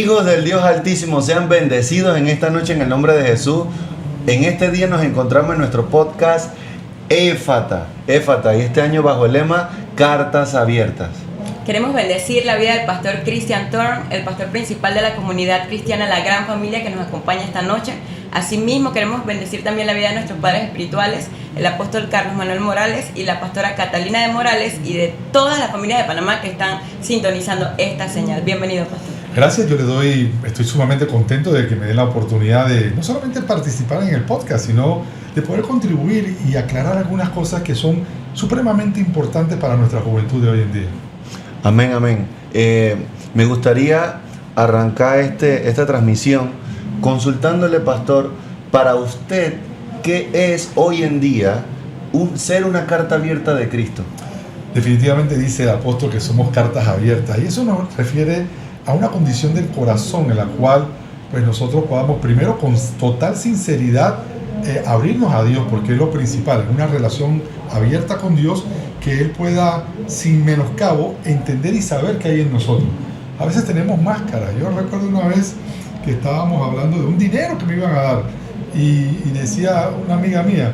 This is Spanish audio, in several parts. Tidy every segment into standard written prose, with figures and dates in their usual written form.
Hijos del Dios Altísimo, sean bendecidos en esta noche en el nombre de Jesús. En este día nos encontramos en nuestro podcast Éfata, y este año bajo el lema Cartas Abiertas. Queremos bendecir la vida del pastor Christian Thorn, el pastor principal de la comunidad cristiana La Gran Familia que nos acompaña esta noche. Asimismo, queremos bendecir también la vida de nuestros padres espirituales, el apóstol Carlos Manuel Morales y la pastora Catalina de Morales, y de todas las familias de Panamá que están sintonizando esta señal. Bienvenido, pastor. Gracias, estoy sumamente contento de que me den la oportunidad de no solamente participar en el podcast, sino de poder contribuir y aclarar algunas cosas que son supremamente importantes para nuestra juventud de hoy en día. Amén, amén. Me gustaría arrancar esta transmisión consultándole, pastor, para usted, ¿qué es hoy en día ser una carta abierta de Cristo? Definitivamente dice el apóstol que somos cartas abiertas, y eso nos refiere a una condición del corazón en la cual pues nosotros podamos primero con total sinceridad abrirnos a Dios, porque es lo principal, una relación abierta con Dios, que Él pueda sin menoscabo entender y saber qué hay en nosotros. A veces tenemos máscaras. Yo recuerdo una vez que estábamos hablando de un dinero que me iban a dar y decía una amiga mía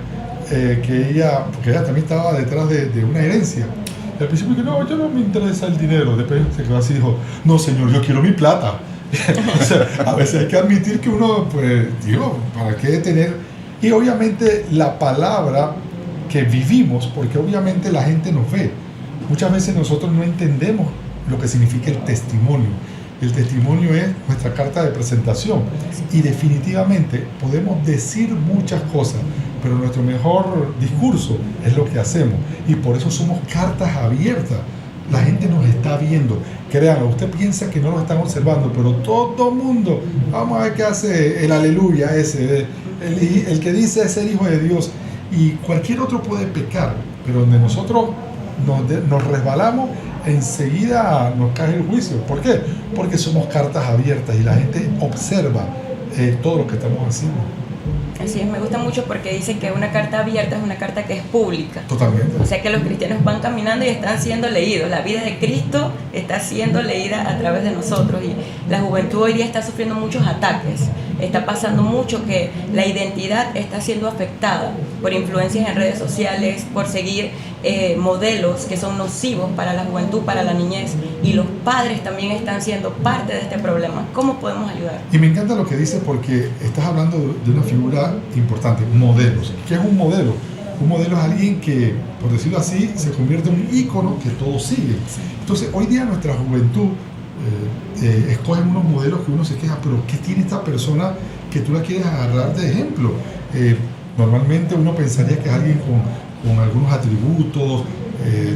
que porque ella también estaba detrás de una herencia. Y al principio dije, no, yo no me interesa el dinero. Después se quedó así y dijo, no señor, yo quiero mi plata. O sea, a veces hay que admitir que uno, pues, digo, ¿para qué tener? Y obviamente la palabra que vivimos, porque obviamente la gente nos ve. Muchas veces nosotros no entendemos lo que significa el testimonio. El testimonio es nuestra carta de presentación, y definitivamente podemos decir muchas cosas, pero nuestro mejor discurso es lo que hacemos, y por eso somos cartas abiertas. La gente nos está viendo. Créanlo, usted piensa que no lo están observando, pero todo el mundo, vamos a ver qué hace el aleluya ese, el que dice ser hijo de Dios. Y cualquier otro puede pecar, pero donde nosotros nos resbalamos, enseguida nos cae el juicio. ¿Por qué? Porque somos cartas abiertas y la gente observa todo lo que estamos haciendo. Así es, me gusta mucho porque dice que una carta abierta es una carta que es pública. Totalmente. O sea que los cristianos van caminando y están siendo leídos. La vida de Cristo está siendo leída a través de nosotros, y la juventud hoy día está sufriendo muchos ataques. Está pasando mucho que la identidad está siendo afectada por influencias en redes sociales, por seguir modelos que son nocivos para la juventud, para la niñez, y los padres también están siendo parte de este problema. ¿Cómo podemos ayudar? Y me encanta lo que dices, porque estás hablando de una figura importante, modelos. ¿Qué es un modelo? Un modelo es alguien que, por decirlo así, se convierte en un ícono que todos siguen. Entonces, hoy día nuestra juventud escogen unos modelos que uno se queja, pero ¿qué tiene esta persona que tú la quieres agarrar de ejemplo? Normalmente uno pensaría que es alguien con algunos atributos,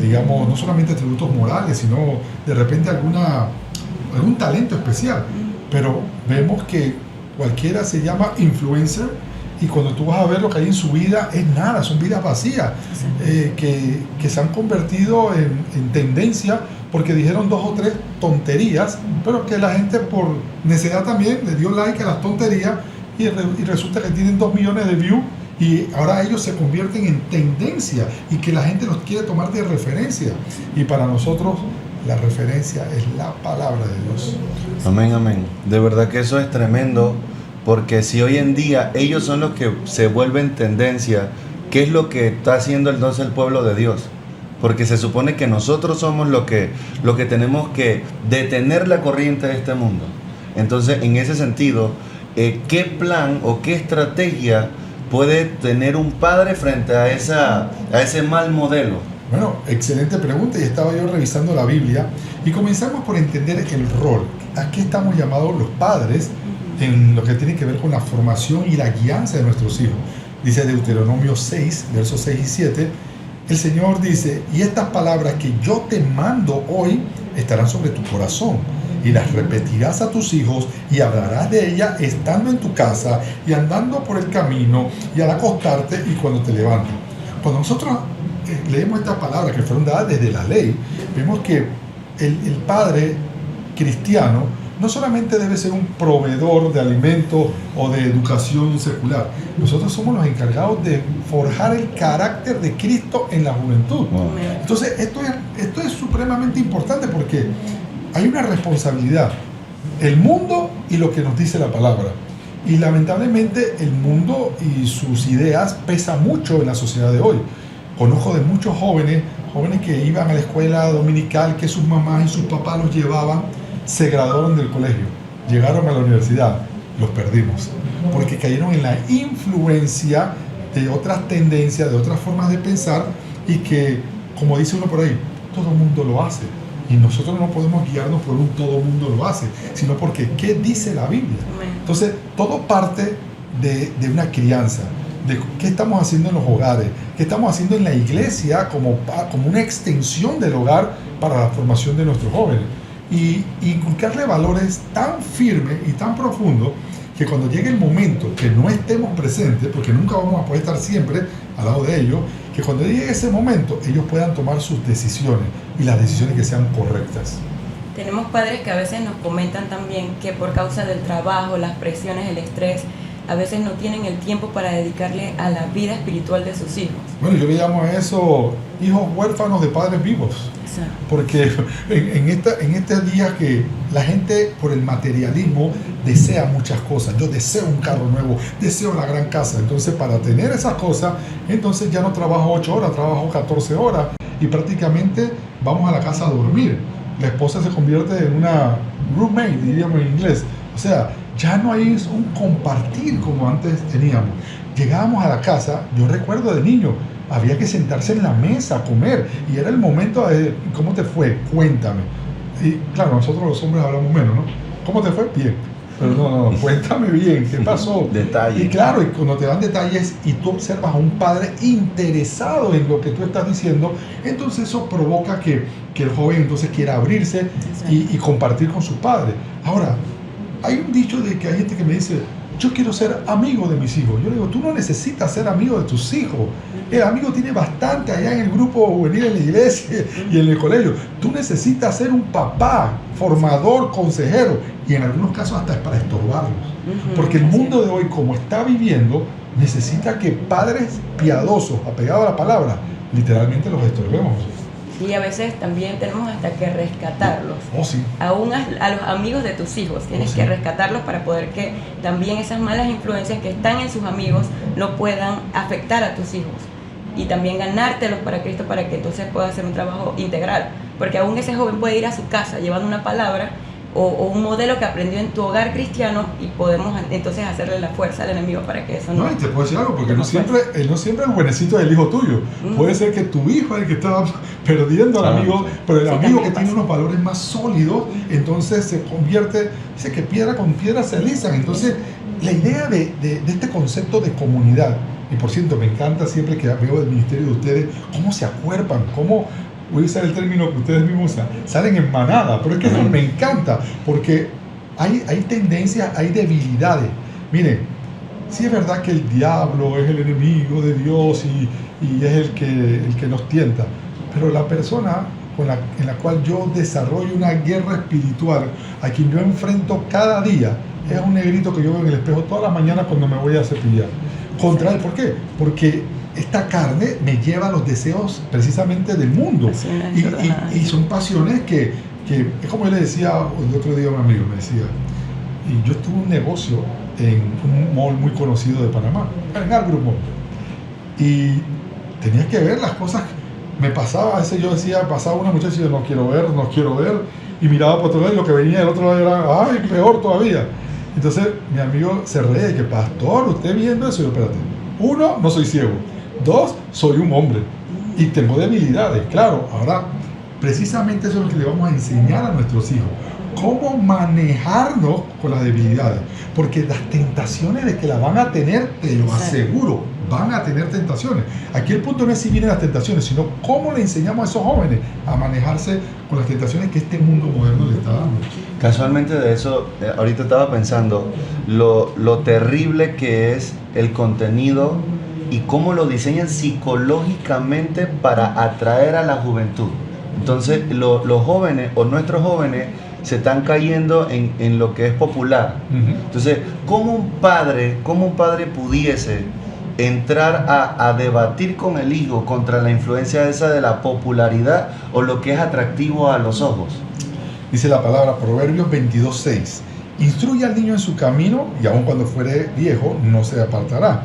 digamos, no solamente atributos morales, sino de repente algún talento especial. Pero vemos que cualquiera se llama influencer, y cuando tú vas a ver lo que hay en su vida, es nada, son vidas vacías, que se han convertido en tendencia porque dijeron 2 o 3 tonterías, pero que la gente por necesidad también le dio like a las tonterías, y resulta que tienen 2 millones de views, y ahora ellos se convierten en tendencia y que la gente los quiere tomar de referencia. Y para nosotros la referencia es la palabra de Dios. Amén, amén. De verdad que eso es tremendo, porque si hoy en día ellos son los que se vuelven tendencia, ¿qué es lo que está haciendo entonces el pueblo de Dios? Porque se supone que nosotros somos lo que tenemos que detener la corriente de este mundo. Entonces, en ese sentido, ¿qué plan o qué estrategia puede tener un padre frente a ese mal modelo? Bueno, excelente pregunta, y estaba yo revisando la Biblia y comenzamos por entender el rol. ¿A qué estamos llamados los padres en lo que tiene que ver con la formación y la guianza de nuestros hijos? Dice Deuteronomio 6, versos 6 y 7, el Señor dice, y estas palabras que yo te mando hoy estarán sobre tu corazón, y las repetirás a tus hijos, y hablarás de ellas estando en tu casa y andando por el camino, y al acostarte y cuando te levantes. Cuando nosotros leemos estas palabras que fueron dadas desde la ley, vemos que el padre cristiano no solamente debe ser un proveedor de alimentos o de educación secular. Nosotros somos los encargados de forjar el carácter de Cristo en la juventud. Wow. Entonces, esto es supremamente importante, porque hay una responsabilidad el mundo y lo que nos dice la palabra. Y lamentablemente el mundo y sus ideas pesan mucho en la sociedad de hoy. Conozco de muchos jóvenes que iban a la escuela dominical, que sus mamás y sus papás los llevaban, se graduaron del colegio, llegaron a la universidad, los perdimos, porque cayeron en la influencia de otras tendencias, de otras formas de pensar, y que, como dice uno por ahí, todo el mundo lo hace. Y nosotros no podemos guiarnos por un todo el mundo lo hace, sino porque ¿qué dice la Biblia? Entonces, todo parte de una crianza, de qué estamos haciendo en los hogares, qué estamos haciendo en la iglesia como una extensión del hogar para la formación de nuestros jóvenes. Y inculcarle valores tan firmes y tan profundos que cuando llegue el momento que no estemos presentes, porque nunca vamos a poder estar siempre al lado de ellos, que cuando llegue ese momento ellos puedan tomar sus decisiones y las decisiones que sean correctas. Tenemos padres que a veces nos comentan también que por causa del trabajo, las presiones, el estrés, a veces no tienen el tiempo para dedicarle a la vida espiritual de sus hijos. Bueno, yo le llamo a eso hijos huérfanos de padres vivos. Exacto. Porque en este día que la gente por el materialismo desea muchas cosas. Yo deseo un carro nuevo, deseo la gran casa. Entonces, para tener esas cosas, entonces ya no trabajo 8 horas, trabajo 14 horas y prácticamente vamos a la casa a dormir. La esposa se convierte en una roommate, diríamos en inglés. O sea, ya no hay un compartir como antes teníamos. Llegábamos a la casa, yo recuerdo de niño, había que sentarse en la mesa a comer y era el momento de, ¿cómo te fue? Cuéntame. Y claro, nosotros los hombres hablamos menos, ¿no? ¿Cómo te fue? Bien. Pero no, cuéntame bien, ¿qué pasó? Detalles. Y claro, y cuando te dan detalles y tú observas a un padre interesado en lo que tú estás diciendo, entonces eso provoca que el joven entonces quiera abrirse y compartir con su padre. Ahora, hay un dicho de que hay gente que me dice, yo quiero ser amigo de mis hijos. Yo le digo, tú no necesitas ser amigo de tus hijos. El amigo tiene bastante allá en el grupo juvenil, en la iglesia y en el colegio. Tú necesitas ser un papá, formador, consejero, y en algunos casos hasta es para estorbarlos. Porque el mundo de hoy, como está viviendo, necesita que padres piadosos, apegados a la palabra, literalmente los estorbemos. Y a veces también tenemos hasta que rescatarlos. Oh, sí. Aún a los amigos de tus hijos tienes que rescatarlos para poder que también esas malas influencias que están en sus amigos no puedan afectar a tus hijos. Y también ganártelos para Cristo, para que entonces pueda hacer un trabajo integral. Porque aún ese joven puede ir a su casa llevando una palabra o un modelo que aprendió en tu hogar cristiano, y podemos entonces hacerle la fuerza al enemigo para que eso no... No, y te puedo decir algo, porque no siempre el buenecito es el hijo tuyo. Puede ser que tu hijo es el que está perdiendo al amigo, pero el amigo que tiene unos valores más sólidos, entonces se convierte, dice que piedra con piedra se alisan. Entonces, la idea de este concepto de comunidad, y por cierto, me encanta siempre que veo el ministerio de ustedes, cómo se acuerpan, cómo... Voy a usar el término que ustedes mismos usan, salen en manada, pero es que eso me encanta, porque hay tendencias, hay debilidades. Miren, sí es verdad que el diablo es el enemigo de Dios y es el que nos tienta, pero la persona en la cual yo desarrollo una guerra espiritual, a quien yo enfrento cada día, es un negrito que yo veo en el espejo todas las mañanas cuando me voy a cepillar. Contra él, ¿por qué? Porque esta carne me lleva a los deseos precisamente del mundo. Y son pasiones que es como yo le decía el otro día a un amigo, me decía, y yo tuve un negocio en un mall muy conocido de Panamá, en Albrook Mall, y tenía que ver las cosas. Me pasaba, a veces yo decía, pasaba una muchacha y yo no quiero ver, y miraba por otro lado y lo que venía del otro lado era, ay, peor todavía. Entonces mi amigo se reía y que, pastor, usted viendo eso, y yo, espérate, 1, no soy ciego, 2, soy un hombre y tengo debilidades, claro. Ahora, precisamente eso es lo que le vamos a enseñar a nuestros hijos, cómo manejarnos con las debilidades, porque las tentaciones de que las van a tener, te lo aseguro, van a tener tentaciones. Aquí el punto no es si vienen las tentaciones, sino cómo le enseñamos a esos jóvenes a manejarse con las tentaciones que este mundo moderno le está dando. Casualmente de eso, ahorita estaba pensando lo terrible que es el contenido y cómo lo diseñan psicológicamente para atraer a la juventud. Entonces los jóvenes o nuestros jóvenes se están cayendo en lo que es popular. Entonces, ¿cómo un padre pudiese entrar a debatir con el hijo contra la influencia esa de la popularidad o lo que es atractivo a los ojos? Dice la palabra, Proverbios 22:6. Instruye al niño en su camino y aun cuando fuere viejo no se apartará.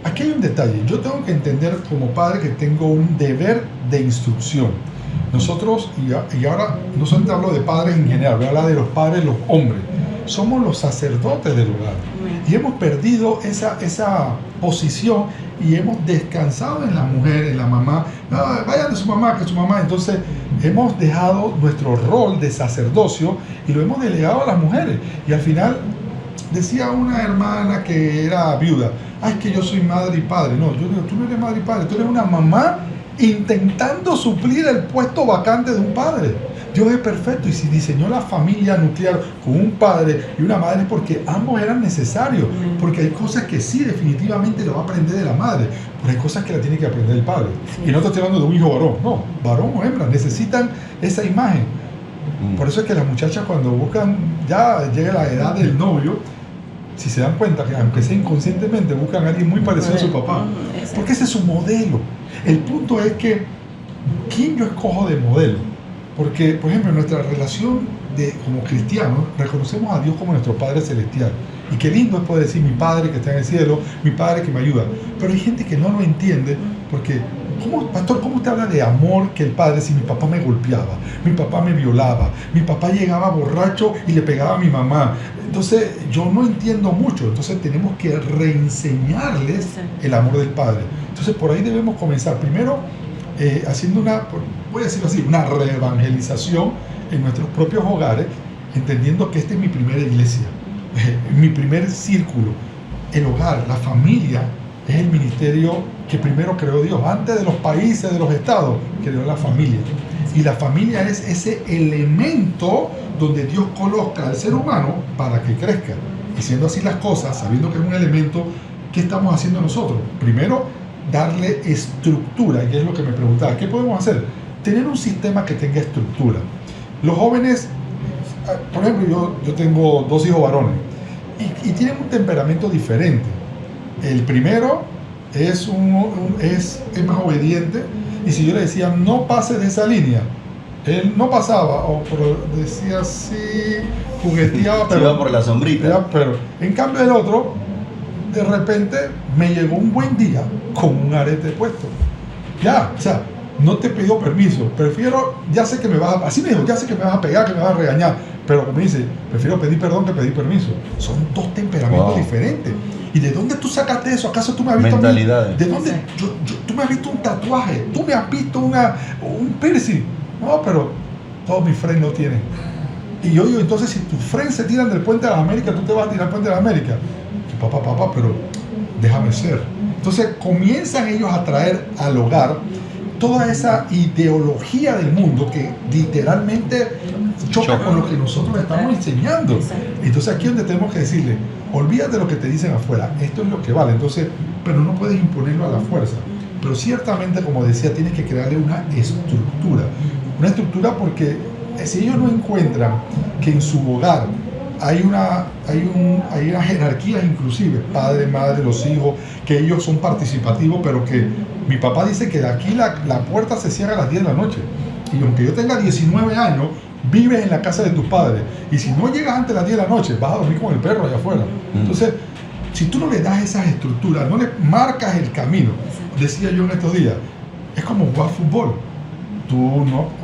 Aquí hay un detalle. Yo tengo que entender como padre que tengo un deber de instrucción. Nosotros, y ahora no solamente hablo de padres en general, voy a hablar de los padres, los hombres. Somos los sacerdotes del hogar. Y hemos perdido esa posición y hemos descansado en la mujer, en la mamá. Ah, vayan de su mamá, que su mamá. Entonces hemos dejado nuestro rol de sacerdocio y lo hemos delegado a las mujeres. Y al final decía una hermana que era viuda, es que yo soy madre y padre. No, yo digo, tú no eres madre y padre, tú eres una mamá intentando suplir el puesto vacante de un padre. Dios es perfecto y si diseñó la familia nuclear con un padre y una madre es porque ambos eran necesarios, porque hay cosas que sí definitivamente lo va a aprender de la madre, pero hay cosas que la tiene que aprender el padre. Y no te estoy hablando de un hijo varón, no, varón o hembra, necesitan esa imagen. Por eso es que las muchachas cuando buscan, ya llega la edad del novio, si se dan cuenta que aunque sea inconscientemente buscan a alguien muy parecido a su papá, porque ese es su modelo. El punto es que ¿quién yo escojo de modelo? Porque, por ejemplo, en nuestra relación como cristianos, reconocemos a Dios como nuestro Padre Celestial. Y qué lindo es poder decir mi Padre que está en el cielo, mi Padre que me ayuda. Pero hay gente que no lo entiende porque, pastor, ¿cómo usted habla de amor que el Padre si mi papá me golpeaba, mi papá me violaba, mi papá llegaba borracho y le pegaba a mi mamá? Entonces, yo no entiendo mucho. Entonces, tenemos que reenseñarles el amor del Padre. Entonces, por ahí debemos comenzar. Primero, haciendo voy a decirlo así, una reevangelización en nuestros propios hogares, entendiendo que esta es mi primera iglesia, mi primer círculo. El hogar, la familia, es el ministerio que primero creó Dios. Antes de los países, de los estados, creó la familia. Y la familia es ese elemento donde Dios coloca al ser humano para que crezca. Y siendo así las cosas, sabiendo que es un elemento, ¿qué estamos haciendo nosotros? Primero, darle estructura, y es lo que me preguntaba, ¿qué podemos hacer? Tener un sistema que tenga estructura. Los jóvenes, por ejemplo, yo tengo 2 hijos varones y tienen un temperamento diferente. El primero es más obediente, y si yo le decía no pase de esa línea, él no pasaba, o decía sí, jugueteaba, pero iba por la sombrita. Pero en cambio el otro, de repente me llegó un buen día con un arete puesto. Ya, o sea, no te pido permiso, ya sé que me vas a, así me dijo, ya sé que me vas a pegar, que me vas a regañar, pero como dice, prefiero pedir perdón que pedir permiso. Son 2 temperamentos diferentes. ¿Y de dónde tú sacaste eso? ¿Acaso tú me has visto mentalidades? ¿De dónde? Tú me has visto un tatuaje, tú me has visto un piercing. No, pero todos mis friends lo tienen. Y yo digo, entonces si tus friends se tiran del puente de la América, tú te vas a tirar del puente de la América. Papá, pero déjame ser. Entonces comienzan ellos a traer al hogar toda esa ideología del mundo que literalmente choca con lo que nosotros le estamos enseñando. Entonces aquí es donde tenemos que decirle, olvídate de lo que te dicen afuera, esto es lo que vale. Entonces, pero no puedes imponerlo a la fuerza. Pero ciertamente, como decía, tienes que crearle una estructura. Una estructura porque si ellos no encuentran que en su hogar hay una jerarquía inclusive, padre, madre, los hijos, que ellos son participativos, pero que mi papá dice que de aquí la puerta se cierra a las 10 de la noche. Y aunque yo tenga 19 años, vives en la casa de tus padres. Y si no llegas antes de las 10 de la noche, vas a dormir con el perro allá afuera. Entonces, si tú no le das esas estructuras, no le marcas el camino, decía yo en estos días, es como jugar fútbol. Tú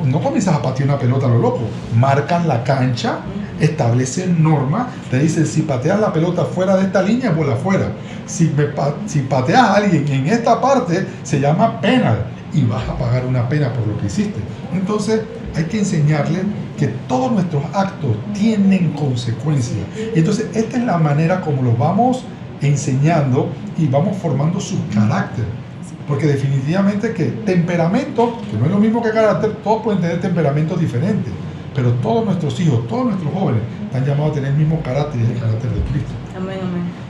no comienzas a patear una pelota a lo loco, marcan la cancha, establecen normas, te dicen si pateas la pelota fuera de esta línea, bola afuera. Si pateas a alguien en esta parte, se llama penal y vas a pagar una pena por lo que hiciste. Entonces hay que enseñarle que todos nuestros actos tienen consecuencias. Y entonces esta es la manera como los vamos enseñando y vamos formando su carácter. Porque definitivamente que temperamento, que no es lo mismo que carácter, todos pueden tener temperamentos diferentes, pero todos nuestros hijos, todos nuestros jóvenes están llamados a tener el mismo carácter y el carácter de Cristo. Amén, amén.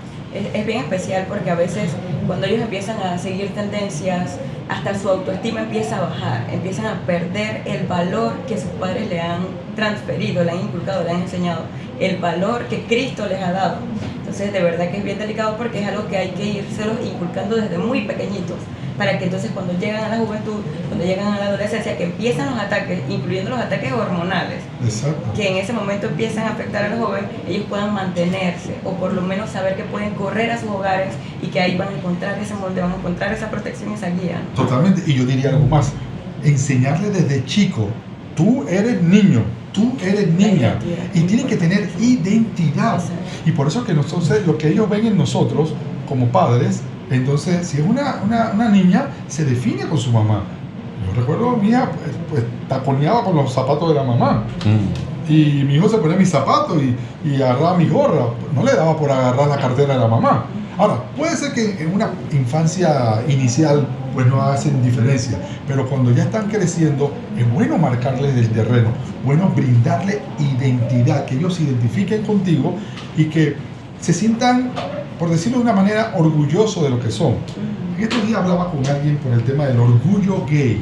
Es bien especial porque a veces cuando ellos empiezan a seguir tendencias, hasta su autoestima empieza a bajar, empiezan a perder el valor que sus padres le han transferido, le han inculcado, le han enseñado, el valor que Cristo les ha dado. Entonces de verdad que es bien delicado porque es algo que hay que irse inculcando desde muy pequeñitos. para que entonces cuando llegan a la juventud, cuando llegan a la adolescencia, que empiezan los ataques, incluyendo los ataques hormonales, Exacto. que en ese momento empiezan a afectar a los jóvenes, ellos puedan mantenerse o por lo menos saber que pueden correr a sus hogares y que ahí van a encontrar ese molde, van a encontrar esa protección y esa guía, ¿no? Totalmente. Y yo diría algo más. Enseñarle desde chico, tú eres niño, tú eres niña, y tienen que tener identidad. Y por eso que nosotros, lo que ellos ven en nosotros como padres, entonces si es una niña, se define con su mamá. Yo recuerdo a mi hija, pues taconeaba con los zapatos de la mamá. Y mi hijo se ponía mis zapatos y agarraba mi gorra. No le daba por agarrar la cartera de la mamá. Ahora, puede ser que en una infancia inicial pues no hacen diferencia, pero cuando ya están creciendo es bueno marcarles el terreno, bueno brindarle identidad, que ellos se identifiquen contigo y que se sientan, por decirlo de una manera, orgullosos de lo que son. En estos días hablaba con alguien por el tema del orgullo gay.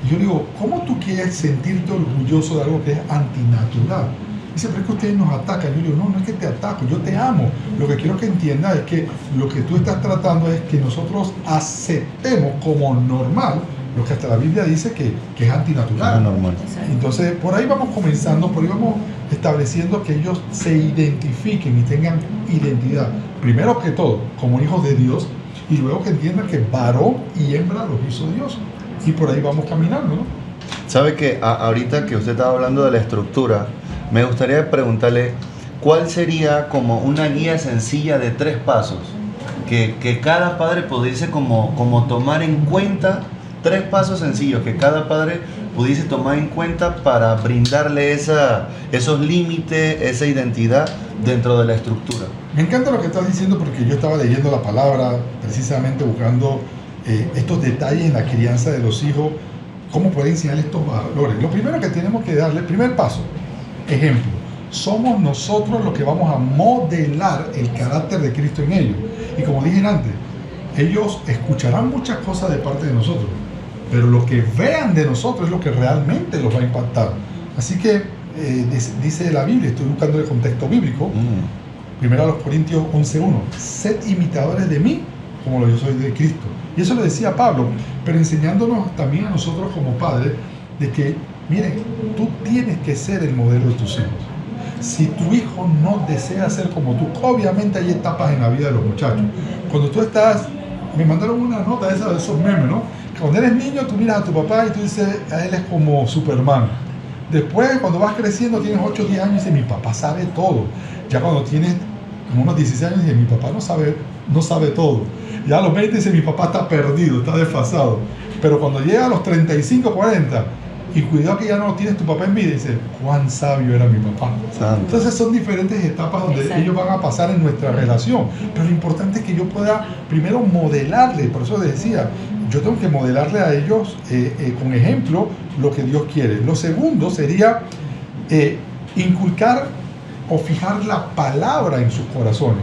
Y yo digo, ¿cómo tú quieres sentirte orgulloso de algo que es antinatural? Dice, pero es que ustedes nos atacan. Yo digo, no es que te ataco, yo te amo. Lo que quiero que entiendas es que lo que tú estás tratando es que nosotros aceptemos como normal lo que hasta la Biblia dice que es antinatural. Es normal. Entonces, por ahí vamos comenzando, por ahí vamos estableciendo que ellos se identifiquen y tengan identidad. Primero que todo, como hijos de Dios, y luego que entiendan que varón y hembra los hizo Dios. Y por ahí vamos caminando, ¿no? ¿Sabe que ahorita que usted estaba hablando de la estructura, me gustaría preguntarle cuál sería como una guía sencilla de 3 pasos que cada padre pudiese como tomar en cuenta, 3 pasos sencillos que cada padre pudiese tomar en cuenta para brindarle esos límites, esa identidad dentro de la estructura? Me encanta lo que estás diciendo porque yo estaba leyendo la palabra, precisamente buscando estos detalles en la crianza de los hijos, cómo pueden enseñar estos valores. Lo primero que tenemos que darle, primer paso, ejemplo, somos nosotros los que vamos a modelar el carácter de Cristo en ellos. Y como dije antes, ellos escucharán muchas cosas de parte de nosotros, pero lo que vean de nosotros es lo que realmente los va a impactar. Así que dice la Biblia, estoy buscando el contexto bíblico, 1 Corintios 11:1, sed imitadores de mí como lo yo soy de Cristo. Y eso lo decía Pablo, pero enseñándonos también a nosotros como padres de que, miren, tú tienes que ser el modelo de tus hijos. Si tu hijo no desea ser como tú, obviamente hay etapas en la vida de los muchachos. Cuando tú estás, me mandaron una nota de esos memes, ¿no? Cuando eres niño, tú miras a tu papá y tú dices, a él es como Superman. Después, cuando vas creciendo, tienes 8 o 10 años y dices, mi papá sabe todo. Ya cuando tienes como unos 16 años, dices, mi papá no sabe todo. Ya a los 20 dice, mi papá está perdido, está desfasado. Pero cuando llega a los 35, 40, y cuidado que ya no tienes tu papá en vida, dice, cuán sabio era mi papá. Santo. Entonces son diferentes etapas donde Exacto. ellos van a pasar en nuestra relación. Pero lo importante es que yo pueda primero modelarle, por eso les decía, yo tengo que modelarle a ellos con ejemplo lo que Dios quiere. Lo segundo sería inculcar o fijar la palabra en sus corazones.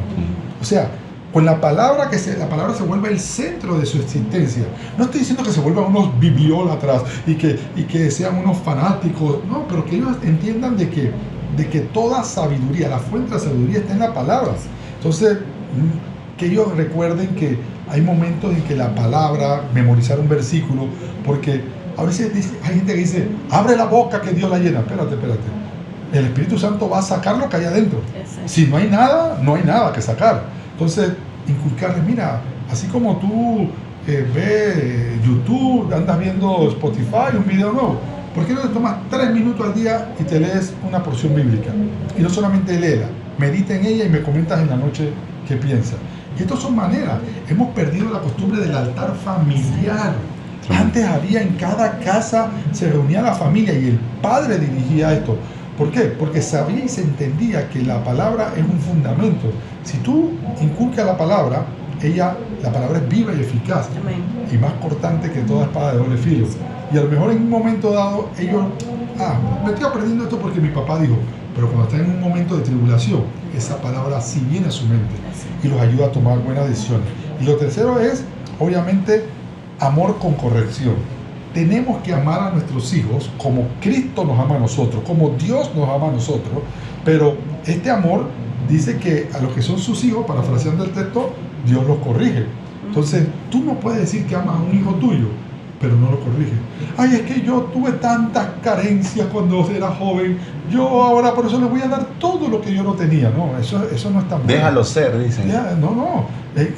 O sea, con la palabra la palabra se vuelve el centro de su existencia. No estoy diciendo que se vuelvan unos bibliólatras y que sean unos fanáticos, no, pero que ellos entiendan de que toda sabiduría, la fuente de la sabiduría está en la palabra. Entonces, que ellos recuerden que hay momentos en que la palabra, memorizar un versículo, porque a veces hay gente que dice, abre la boca que Dios la llena. Espérate. El Espíritu Santo va a sacar lo que hay adentro. Exacto. Si no hay nada que sacar. Entonces, inculcarles, mira, así como tú ves YouTube, andas viendo Spotify, un video nuevo, ¿por qué no te tomas 3 minutos al día y te lees una porción bíblica? Y no solamente léela, medita en ella y me comentas en la noche qué piensas. Y estas son maneras. Hemos perdido la costumbre del altar familiar. Antes había en cada casa, se reunía la familia y el padre dirigía esto. ¿Por qué? Porque sabía y se entendía que la palabra es un fundamento. Si tú inculcas la palabra es viva y eficaz. Amén. Y más cortante que toda espada de doble filo. Y a lo mejor en un momento dado ellos, me estoy aprendiendo esto porque mi papá dijo, pero cuando están en un momento de tribulación, esa palabra sí viene a su mente y los ayuda a tomar buenas decisiones. Y lo tercero es, obviamente, amor con corrección. Tenemos que amar a nuestros hijos como Cristo nos ama a nosotros, como Dios nos ama a nosotros, pero este amor dice que a los que son sus hijos, parafraseando el texto, Dios los corrige. Entonces, tú no puedes decir que amas a un hijo tuyo, pero no lo corriges. Ay, es que yo tuve tantas carencias cuando era joven, yo ahora por eso le voy a dar todo lo que yo no tenía. No, eso no es tan bueno. Déjalo ser, dicen. Ya, no.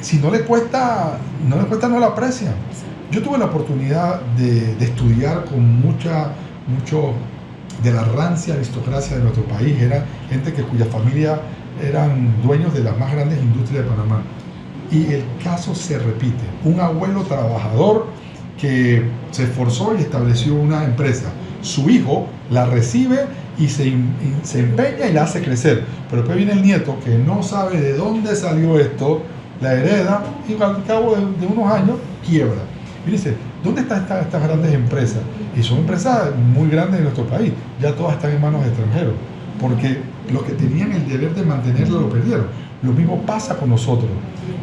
Si no le cuesta, no lo aprecian. Yo tuve la oportunidad de estudiar con mucho de la rancia aristocracia de nuestro país. Era gente cuya familia eran dueños de las más grandes industrias de Panamá. Y el caso se repite. Un abuelo trabajador que se esforzó y estableció una empresa. Su hijo la recibe y se empeña y la hace crecer. Pero después viene el nieto que no sabe de dónde salió esto, la hereda y al cabo de unos años quiebra. Y dice, ¿dónde están estas grandes empresas? Y son empresas muy grandes en nuestro país. Ya todas están en manos de extranjeros. Porque los que tenían el deber de mantenerla lo perdieron. Lo mismo pasa con nosotros.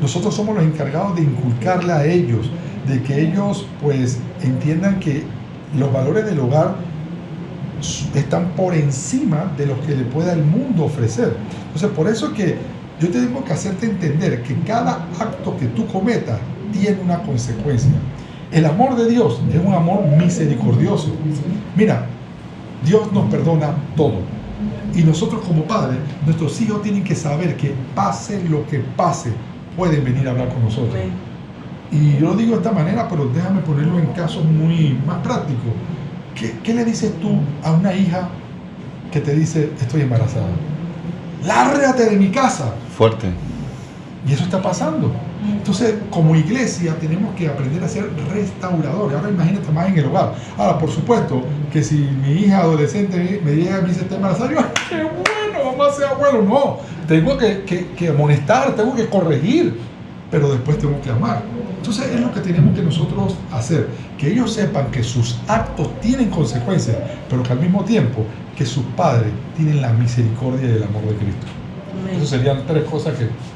Nosotros somos los encargados de inculcarle a ellos, de que ellos pues entiendan que los valores del hogar están por encima de lo que le pueda el mundo ofrecer. Entonces, por eso que yo tengo que hacerte entender que cada acto que tú cometas tiene una consecuencia. El amor de Dios es un amor misericordioso. Mira, Dios nos perdona todo. Y nosotros como padres, nuestros hijos tienen que saber que pase lo que pase, pueden venir a hablar con nosotros. Y yo lo digo de esta manera, pero déjame ponerlo en casos muy más prácticos. ¿Qué le dices tú a una hija que te dice, estoy embarazada? ¡Lárgate de mi casa! Fuerte. Y eso está pasando. Entonces, como iglesia, tenemos que aprender a ser restauradores. Ahora imagínate más en el hogar. Ahora, por supuesto, que si mi hija adolescente me llega y me dice, está embarazada, yo, ¡qué bueno! Mamá sea abuelo. No, tengo que amonestar, tengo que corregir, pero después tengo que amar. Entonces, es lo que tenemos que nosotros hacer. Que ellos sepan que sus actos tienen consecuencias, pero que al mismo tiempo, que sus padres tienen la misericordia y el amor de Cristo. Esas serían tres cosas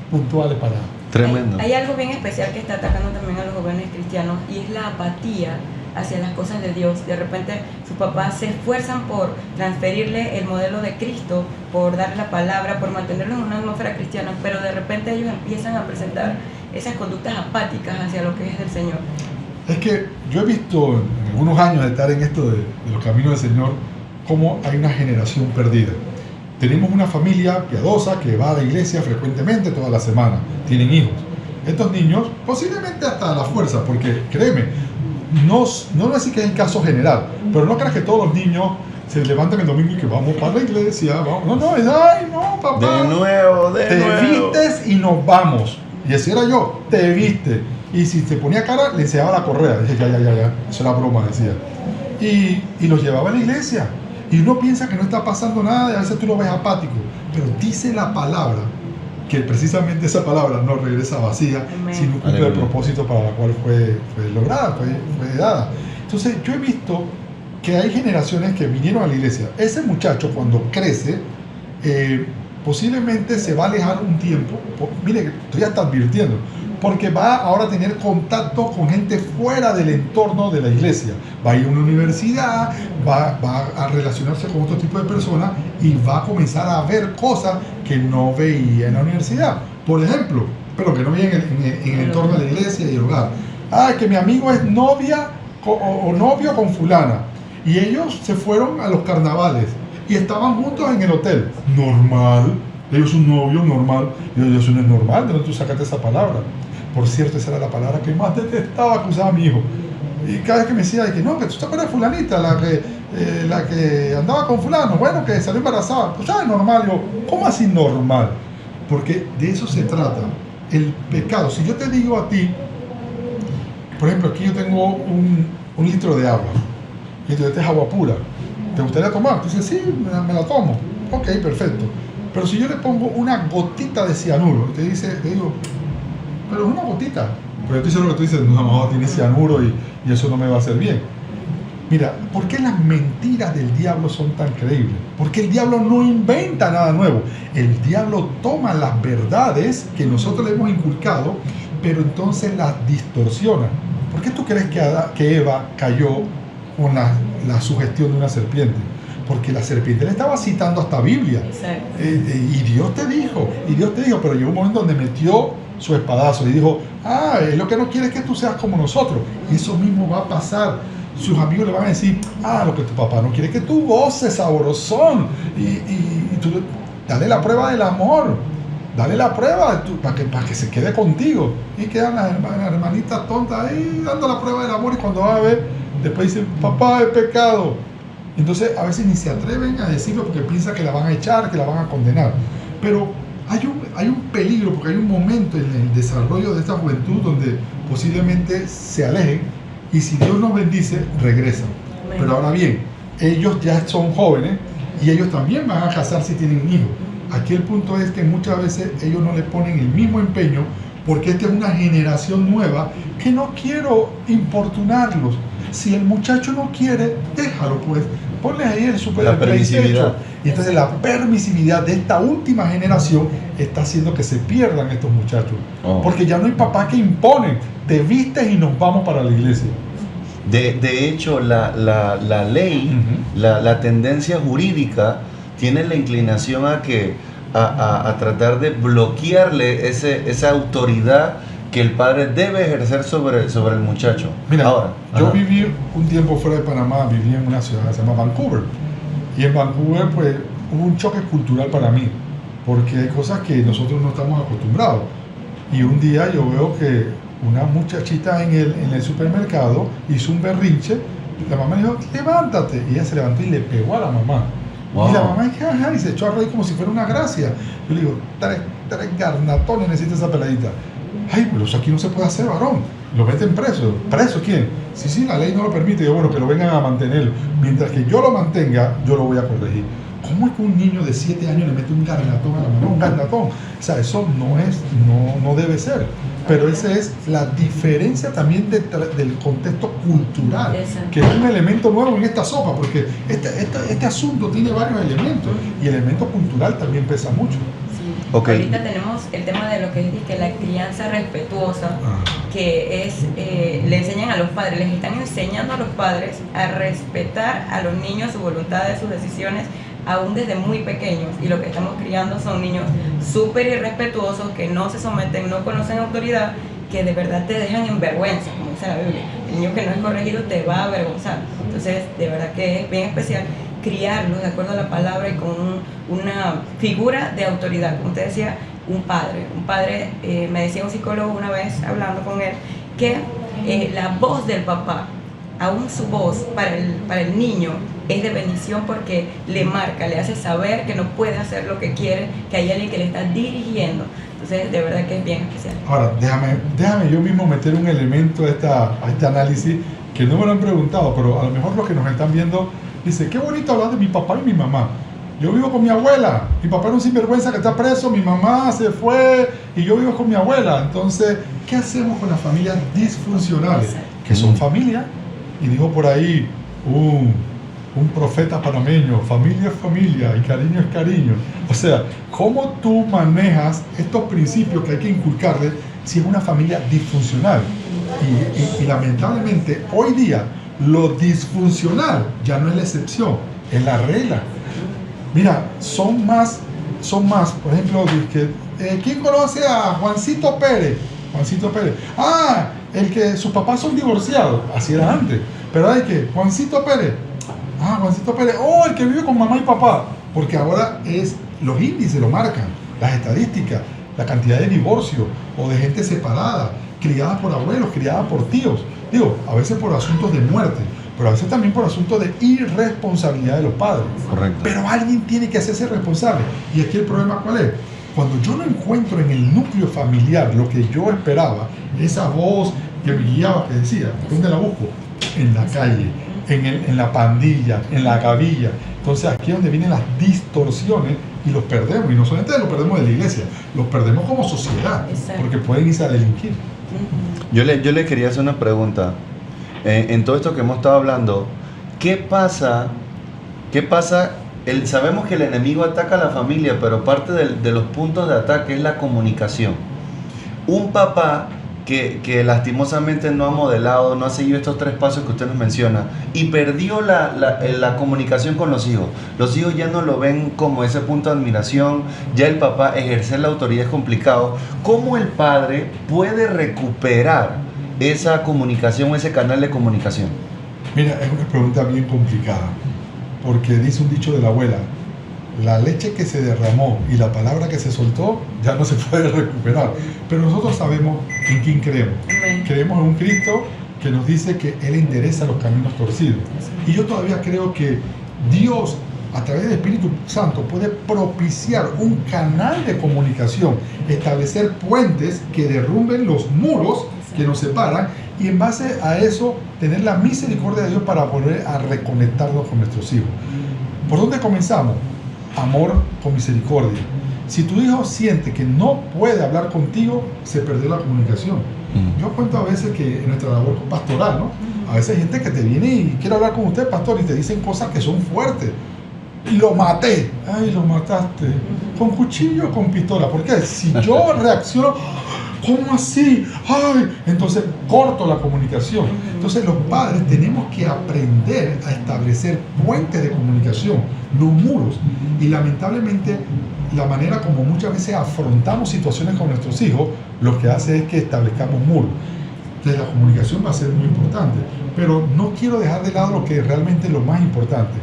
puntuales para... Tremendo. Hay algo bien especial que está atacando también a los jóvenes cristianos y es la apatía hacia las cosas de Dios. De repente sus papás se esfuerzan por transferirle el modelo de Cristo, por darle la palabra, por mantenerlo en una atmósfera cristiana, pero de repente ellos empiezan a presentar esas conductas apáticas hacia lo que es del Señor. Es que yo he visto en algunos años de estar en esto de los caminos del Señor, cómo hay una generación perdida. Tenemos una familia piadosa que va a la iglesia frecuentemente toda la semana, tienen hijos. Estos niños, posiblemente hasta a la fuerza, porque créeme, no así que es el caso general, pero no creas que todos los niños se levantan el domingo y que vamos para la iglesia, vamos. No, es, ay, no, papá. De nuevo. Te vistes y nos vamos. Y así era yo, te viste. Y si te ponía cara, le enseñaba la correa. Dije, ya, eso era broma, decía. Y los llevaba a la iglesia. Y uno piensa que no está pasando nada y a veces tú lo ves apático. Pero dice la palabra que precisamente esa palabra no regresa vacía, Amén. Sino cumple el propósito para el cual fue lograda, fue dada. Entonces yo he visto que hay generaciones que vinieron a la iglesia. Ese muchacho cuando crece, posiblemente se va a alejar un tiempo. Mire, estoy ya está advirtiendo. Porque va ahora a tener contacto con gente fuera del entorno de la iglesia. Va a ir a una universidad, va a relacionarse con otro tipo de personas y va a comenzar a ver cosas que no veía en la universidad. Por ejemplo, pero que no veía en el entorno de la iglesia y el hogar. Que mi amigo es novia o novio con fulana. Y ellos se fueron a los carnavales y estaban juntos en el hotel. Normal. Ellos son novios, normal. Y yo, eso no es normal, ¿de dónde tú sacaste esa palabra? Por cierto, esa era la palabra que más detestaba que usaba mi hijo. Y cada vez que me decía que no, que tú te acuerdas de fulanita, la que andaba con fulano, bueno, que salió embarazada. Pues es normal. Yo, ¿cómo así normal? Porque de eso se trata. El pecado. Si yo te digo a ti, por ejemplo, aquí yo tengo un litro de agua. Y esta es agua pura. ¿Te gustaría tomar? Tú dices, sí, me la tomo. Ok, perfecto. Pero si yo le pongo una gotita de cianuro, te digo, pero es una gotita. Pero yo te digo lo que tú dices, no, tiene cianuro y eso no me va a hacer bien. Mira, ¿por qué las mentiras del diablo son tan creíbles? Porque el diablo no inventa nada nuevo. El diablo toma las verdades que nosotros le hemos inculcado, pero entonces las distorsiona. ¿Por qué tú crees que Eva cayó con la sugestión de una serpiente? porque la serpiente le estaba citando hasta Biblia. Exacto. Y Dios te dijo, pero llegó un momento donde metió su espadazo y dijo, es lo que no quiere es que tú seas como nosotros. Y eso mismo va a pasar. Sus amigos le van a decir, lo que tu papá no quiere es que tú goces sabrosón. Y tú dale la prueba del amor. Dale la prueba para que se quede contigo. Y quedan las hermanitas tontas ahí dando la prueba del amor. Y cuando va a ver, después dicen, papá, es pecado. Entonces a veces ni se atreven a decirlo porque piensan que la van a echar, que la van a condenar. Pero hay un peligro, porque hay un momento en el desarrollo de esta juventud donde posiblemente se alejen y si Dios nos bendice, regresan. Amén. Pero ahora bien, ellos ya son jóvenes y ellos también van a casar si tienen hijos. Aquí el punto es que muchas veces ellos no le ponen el mismo empeño porque esta es una generación nueva que no quiero importunarlos. Si el muchacho no quiere, déjalo pues. Ponle ahí el super La permisividad. Y entonces la permisividad de esta última generación está haciendo que se pierdan estos muchachos. Porque ya no hay papás que imponen. Te vistes y nos vamos para la iglesia. De hecho, la ley, la tendencia jurídica tiene la inclinación a tratar de bloquearle esa autoridad que el padre debe ejercer sobre el muchacho. Mira, ahora, yo viví un tiempo fuera de Panamá, viví en una ciudad que se llama Vancouver. Y en Vancouver pues hubo un choque cultural para mí, porque hay cosas que nosotros no estamos acostumbrados. Y un día yo veo que una muchachita en el supermercado hizo un berrinche, y la mamá le dijo, levántate, y ella se levantó y le pegó a la mamá. Wow. Y la mamá y se echó a reír como si fuera una gracia. Yo le digo, tres garnatones necesita esa peladita. Ay, pero eso aquí no se puede hacer, varón. Lo meten preso. ¿Preso quién? Sí, la ley no lo permite. Yo, bueno, que lo vengan a mantenerlo. Mientras que yo lo mantenga, yo lo voy a corregir. ¿Cómo es que un niño de 7 años le mete un garnatón a la mamá? Un garnatón. O sea, eso no debe ser. Pero esa es la diferencia también del contexto cultural, que es un elemento nuevo en esta sopa, porque este asunto tiene varios elementos y el elemento cultural también pesa mucho. Sí. Okay. Ahorita tenemos el tema de lo que es que la crianza respetuosa, que es, le enseñan a los padres, les están enseñando a los padres a respetar a los niños, su voluntad, sus decisiones, aún desde muy pequeños, y lo que estamos criando son niños súper irrespetuosos, que no se someten, no conocen autoridad, que de verdad te dejan en vergüenza, como dice la Biblia. El niño que no es corregido te va a avergonzar. Entonces, de verdad que es bien especial criarlos de acuerdo a la palabra y con una figura de autoridad. Como usted decía, un padre, me decía un psicólogo una vez hablando con él, que la voz del papá, aún su voz para el niño, es de bendición porque le marca, le hace saber que no puede hacer lo que quiere, que hay alguien que le está dirigiendo. Entonces, de verdad que es bien especial. Ahora, déjame yo mismo meter un elemento a este análisis que no me lo han preguntado, pero a lo mejor los que nos están viendo dicen, qué bonito hablar de mi papá y mi mamá. Yo vivo con mi abuela, mi papá era un sinvergüenza que está preso, mi mamá se fue y yo vivo con mi abuela. Entonces, ¿qué hacemos con las familias disfuncionales? Exacto. Que son familia. Y dijo por ahí un profeta panameño, familia es familia y cariño es cariño. O sea, ¿cómo tú manejas estos principios que hay que inculcarle si es una familia disfuncional? Y lamentablemente hoy día lo disfuncional ya no es la excepción, es la regla. Mira, son más, por ejemplo, ¿quién conoce a Juancito Pérez? Juancito Pérez. El que sus papás son divorciados, así era antes. Pero hay que, Juancito Pérez. Juancito Pérez. El que vive con mamá y papá. Porque ahora los índices lo marcan, las estadísticas, la cantidad de divorcios o de gente separada, criada por abuelos, criada por tíos. Digo, a veces por asuntos de muerte, pero a veces también por asuntos de irresponsabilidad de los padres. Correcto. Pero alguien tiene que hacerse responsable. Y aquí el problema, ¿cuál es? Cuando yo no encuentro en el núcleo familiar lo que yo esperaba, esa voz que me guiaba, que decía, ¿dónde la busco? En la calle, en la pandilla, en la gavilla. Entonces aquí es donde vienen las distorsiones y los perdemos. Y no solamente los perdemos de la iglesia, los perdemos como sociedad. Exacto. Porque pueden irse a delinquir. Yo le quería hacer una pregunta. En todo esto que hemos estado hablando, ¿qué pasa? Sabemos que el enemigo ataca a la familia, pero parte de los puntos de ataque es la comunicación. Un papá que lastimosamente no ha modelado, no ha seguido estos 3 pasos que usted nos menciona y perdió la comunicación con los hijos. Los hijos ya no lo ven como ese punto de admiración, ya el papá ejercer la autoridad es complicado. ¿Cómo el padre puede recuperar esa comunicación, ese canal de comunicación? Mira, es una pregunta bien complicada, porque dice un dicho de la abuela: la leche que se derramó y la palabra que se soltó ya no se puede recuperar. Pero nosotros sabemos en quién creemos. Amén. Creemos en un Cristo que nos dice que Él endereza los caminos torcidos. Y yo todavía creo que Dios, a través del Espíritu Santo, puede propiciar un canal de comunicación, establecer puentes que derrumben los muros que nos separan, y en base a eso tener la misericordia de Dios para volver a reconectarnos con nuestros hijos. ¿Por dónde comenzamos? Amor con misericordia. Si tu hijo siente que no puede hablar contigo, se perdió la comunicación. Yo cuento a veces que en nuestra labor pastoral, ¿no? A veces hay gente que te viene y quiere hablar con usted, pastor, y te dicen cosas que son fuertes. Lo maté. Ay, lo mataste. ¿Con cuchillo o con pistola? Porque si yo reacciono, ¿cómo así? Ay, entonces corto la comunicación. Entonces los padres tenemos que aprender a establecer puentes de comunicación, no muros. Y lamentablemente la manera como muchas veces afrontamos situaciones con nuestros hijos, lo que hace es que establezcamos muros. Entonces la comunicación va a ser muy importante. Pero no quiero dejar de lado lo que realmente es lo más importante,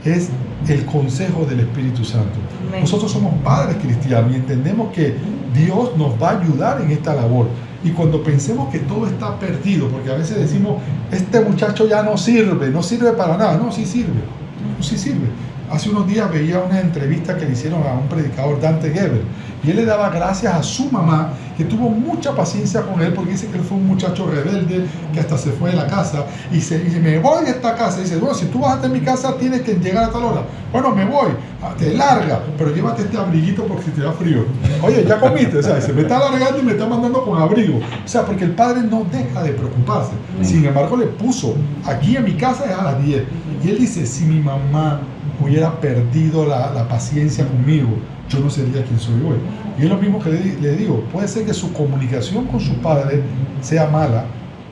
es el consejo del Espíritu Santo. Amén. Nosotros somos padres cristianos y entendemos que Dios nos va a ayudar en esta labor. Y cuando pensemos que todo está perdido, porque a veces decimos, este muchacho ya no sirve para nada. No, sí sirve. No, sí sirve. Hace unos días veía una entrevista que le hicieron a un predicador, Dante Gebel, y él le daba gracias a su mamá, que tuvo mucha paciencia con él, porque dice que él fue un muchacho rebelde, que hasta se fue de la casa, y dice, me voy de esta casa. Y dice, bueno, si tú vas hasta mi casa, tienes que llegar a tal hora. Bueno, me voy, te larga, pero llévate este abriguito porque si te da frío. Oye, ya comiste, o sea, se me está alargando y me está mandando con abrigo. O sea, porque el padre no deja de preocuparse. Sin embargo, le puso, aquí en mi casa es a las 10. Y él dice, si mi mamá hubiera perdido la paciencia conmigo, yo no sería quien soy hoy. Y es lo mismo que le digo, puede ser que su comunicación con su padre sea mala,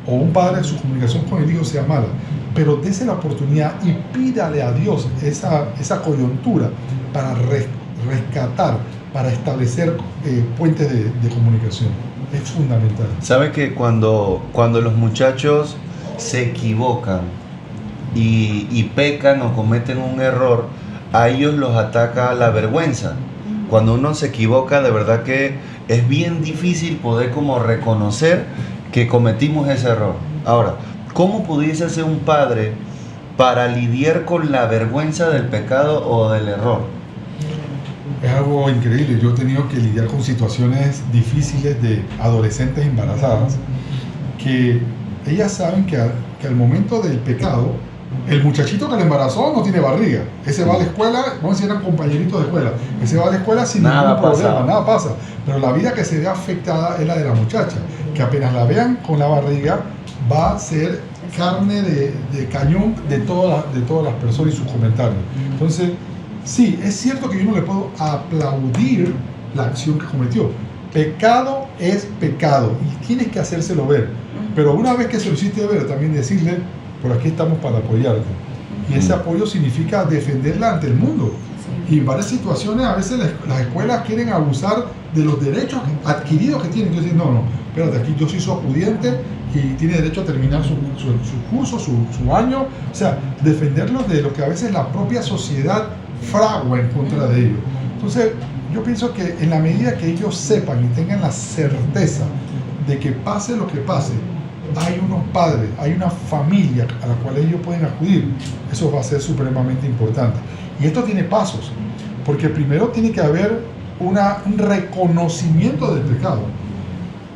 o un padre su comunicación con el hijo sea mala, pero dése la oportunidad y pídale a Dios esa coyuntura para rescatar, para establecer puentes de comunicación. Es fundamental. ¿Sabe que cuando los muchachos se equivocan y pecan o cometen un error, a ellos los ataca la vergüenza? Cuando uno se equivoca, de verdad que es bien difícil poder como reconocer que cometimos ese error. Ahora, ¿cómo pudiese ser un padre para lidiar con la vergüenza del pecado o del error? Es algo increíble. Yo he tenido que lidiar con situaciones difíciles de adolescentes embarazadas, que ellas saben que al momento del pecado, el muchachito que le embarazó no tiene barriga. Ese va a la escuela, vamos a decir, eran compañeritos de escuela. Ese va a la escuela sin ningún problema, nada pasa. Pero la vida que se ve afectada es la de la muchacha, que apenas la vean con la barriga, va a ser carne de cañón de todas las personas y sus comentarios. Entonces, sí, es cierto que yo no le puedo aplaudir la acción que cometió. Pecado es pecado y tienes que hacérselo ver. Pero una vez que se lo hiciste ver, también decirle, por aquí estamos para apoyarte. Y ese apoyo significa defenderla ante el mundo. Y en varias situaciones a veces las escuelas quieren abusar de los derechos adquiridos que tienen. Yo digo, no, espérate, aquí yo soy su acudiente y tiene derecho a terminar su curso, su año. O sea, defenderlos de lo que a veces la propia sociedad fragua en contra de ellos. Entonces, yo pienso que en la medida que ellos sepan y tengan la certeza de que pase lo que pase, hay unos padres, hay una familia a la cual ellos pueden acudir, eso va a ser supremamente importante. Y esto tiene pasos, porque primero tiene que haber un reconocimiento del pecado.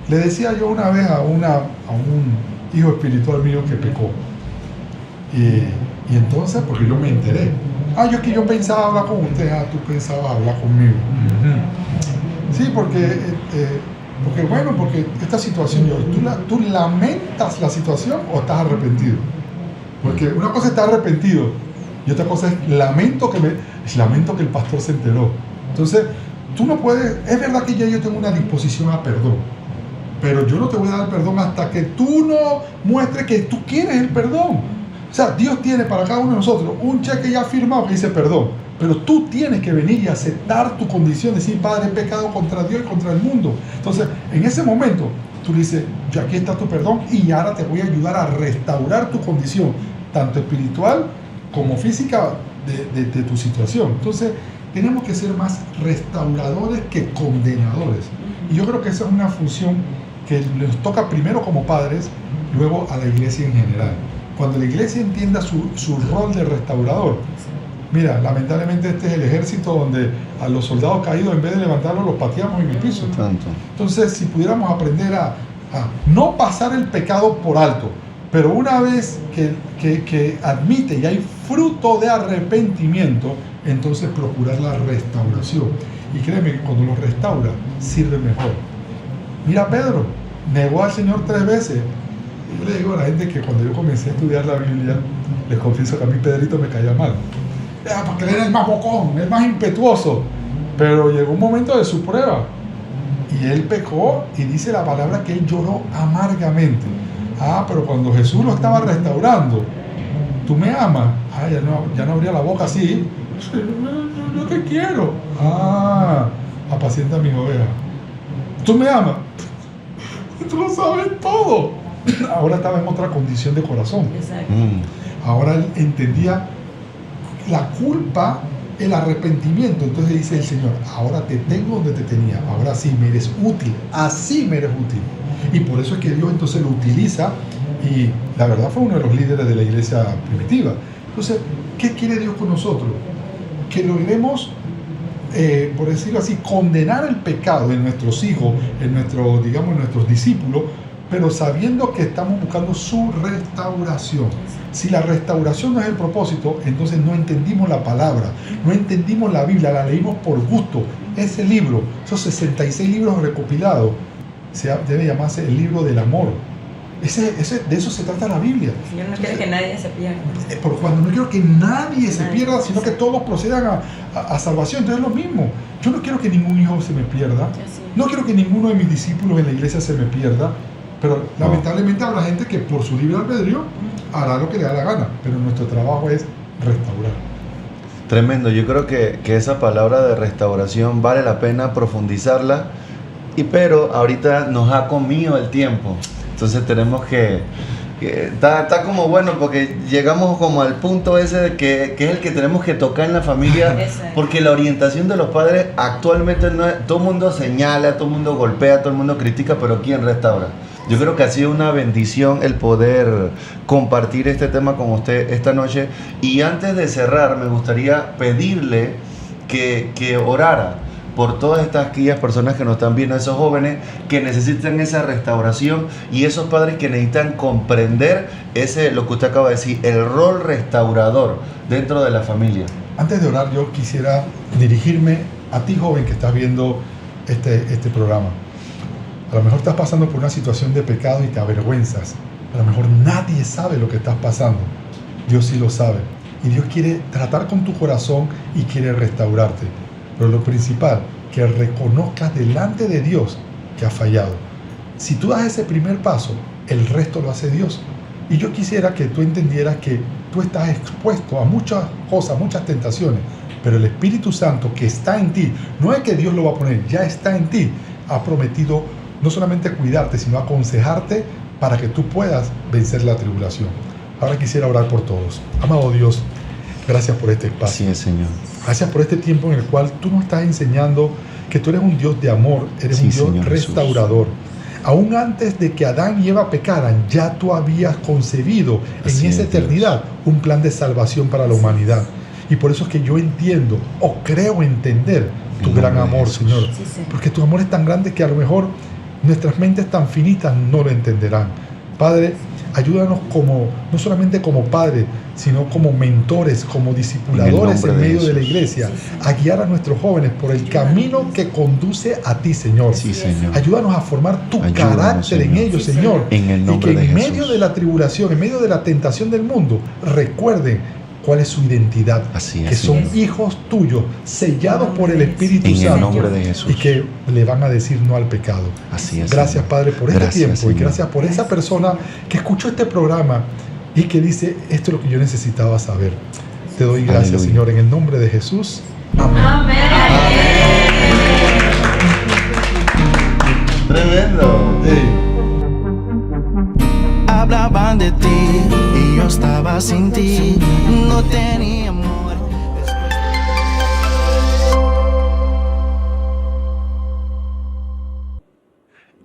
Le decía yo una vez a un hijo espiritual mío que pecó, y entonces, porque yo me enteré, yo pensaba hablar con usted, tú pensabas hablar conmigo. Sí, porque esta situación, ¿tú lamentas la situación o estás arrepentido? Porque una cosa es estar arrepentido y otra cosa es lamento que el pastor se enteró. Entonces, tú no puedes, es verdad que ya yo tengo una disposición a perdón, pero yo no te voy a dar perdón hasta que tú no muestres que tú quieres el perdón. O sea, Dios tiene para cada uno de nosotros un cheque ya firmado que dice perdón, pero tú tienes que venir y aceptar tu condición, decir, Padre, he pecado contra Dios y contra el mundo. Entonces, en ese momento, tú le dices, ya aquí está tu perdón y ahora te voy a ayudar a restaurar tu condición, tanto espiritual como física de tu situación. Entonces, tenemos que ser más restauradores que condenadores. Y yo creo que esa es una función que nos toca primero como padres, luego a la iglesia en general. Cuando la iglesia entienda su rol de restaurador, mira, lamentablemente este es el ejército donde a los soldados caídos, en vez de levantarlos, los pateamos en el piso. Tanto. Entonces, si pudiéramos aprender a no pasar el pecado por alto, pero una vez que admite y hay fruto de arrepentimiento, entonces procurar la restauración. Y créeme que cuando lo restaura, sirve mejor. Mira, Pedro negó al Señor 3 veces. Yo le digo a la gente que cuando yo comencé a estudiar la Biblia, les confieso que a mí Pedrito me caía mal. Porque él era el más bocón, el más impetuoso. Pero llegó un momento de su prueba. Y él pecó y dice la palabra que él lloró amargamente. Pero cuando Jesús lo estaba restaurando, ¿tú me amas? Ya no abría la boca así. Yo te quiero. Apacienta a mis ovejas. ¿Tú me amas? Tú lo sabes todo. Ahora estaba en otra condición de corazón. Exacto. Ahora él entendía la culpa, el arrepentimiento. Entonces dice el Señor, ahora te tengo donde te tenía. Ahora sí me eres útil. Así me eres útil. Y por eso es que Dios entonces lo utiliza. Y la verdad fue uno de los líderes de la iglesia primitiva. Entonces, ¿qué quiere Dios con nosotros? Que logremos, por decirlo así, condenar el pecado en nuestros hijos, en nuestros discípulos, pero sabiendo que estamos buscando su restauración. Si la restauración no es el propósito, entonces no entendimos la palabra, no entendimos la Biblia, la leímos por gusto. Ese libro, esos 66 libros recopilados, debe llamarse el libro del amor. De eso se trata la Biblia. El Señor no quiere que nadie se pierda. Por cuando no quiero que nadie se pierda, sino que todos procedan a salvación. Entonces es lo mismo. Yo no quiero que ningún hijo se me pierda. No quiero que ninguno de mis discípulos en la iglesia se me pierda. Pero lamentablemente habrá gente que por su libre albedrío hará lo que le da la gana. Pero nuestro trabajo es restaurar. Tremendo. Yo creo que esa palabra de restauración vale la pena profundizarla. Pero ahorita nos ha comido el tiempo. Entonces tenemos que está como bueno porque llegamos como al punto ese de que es el que tenemos que tocar en la familia. Porque la orientación de los padres actualmente no es, todo el mundo señala, todo el mundo golpea, todo el mundo critica, pero ¿quién restaura? Yo creo que ha sido una bendición el poder compartir este tema con usted esta noche. Y antes de cerrar, me gustaría pedirle que orara por todas aquellas personas que nos están viendo, esos jóvenes que necesitan esa restauración y esos padres que necesitan comprender lo que usted acaba de decir, el rol restaurador dentro de la familia. Antes de orar, yo quisiera dirigirme a ti, joven, que estás viendo este programa. A lo mejor estás pasando por una situación de pecado y te avergüenzas. A lo mejor nadie sabe lo que estás pasando. Dios sí lo sabe. Y Dios quiere tratar con tu corazón y quiere restaurarte. Pero lo principal, que reconozcas delante de Dios que has fallado. Si tú das ese primer paso, el resto lo hace Dios. Y yo quisiera que tú entendieras que tú estás expuesto a muchas cosas, muchas tentaciones, pero el Espíritu Santo que está en ti, no es que Dios lo va a poner, ya está en ti, ha prometido no solamente cuidarte, sino aconsejarte para que tú puedas vencer la tribulación. Ahora quisiera orar por todos. Amado Dios, gracias por este espacio. Así es, Señor. Gracias por este tiempo en el cual tú nos estás enseñando que tú eres un Dios de amor, eres un Dios Señor restaurador. Jesús. Aún antes de que Adán y Eva pecaran, ya tú habías concebido en esa eternidad un plan de salvación para la humanidad. Y por eso es que yo entiendo o creo entender tu gran amor, Señor. Porque tu amor es tan grande que a lo mejor nuestras mentes tan finitas no lo entenderán. Padre, ayúdanos no solamente como padres, sino como mentores, como discipuladores en medio de la iglesia, a guiar a nuestros jóvenes por el camino que conduce a ti, Señor. Sí, Señor. Ayúdanos a formar tu carácter en ellos, Señor. En el nombre y que de en Jesús. medio de la tribulación, en medio de la tentación del mundo, recuerden cuál es su identidad. Así es, que son Señor. hijos tuyos, sellados por el Espíritu En el Santo. nombre de Jesús. Y que le van a decir no al pecado. Así es. Gracias, Señor. Padre, por este Gracias, tiempo. Señor. Y gracias por esa persona que escuchó este programa y que dice, esto es lo que yo necesitaba saber. Te doy gracias, Aleluya. Señor, en el nombre de Jesús. Amén. Tremendo. Hablaban de ti y yo estaba sin ti, no tenía amor.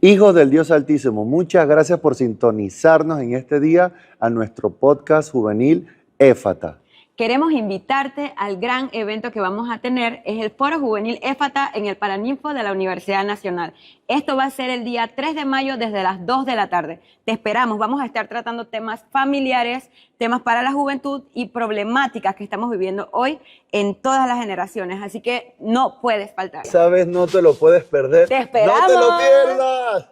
Hijos del Dios Altísimo, muchas gracias por sintonizarnos en este día a nuestro podcast juvenil Éfata. Queremos invitarte al gran evento que vamos a tener, es el Foro Juvenil Éfata en el Paraninfo de la Universidad Nacional. Esto va a ser el día 3 de mayo desde las 2 de la tarde. Te esperamos, vamos a estar tratando temas familiares, temas para la juventud y problemáticas que estamos viviendo hoy en todas las generaciones, así que no puedes faltar. Sabes, no te lo puedes perder. ¡Te esperamos! ¡No te lo pierdas!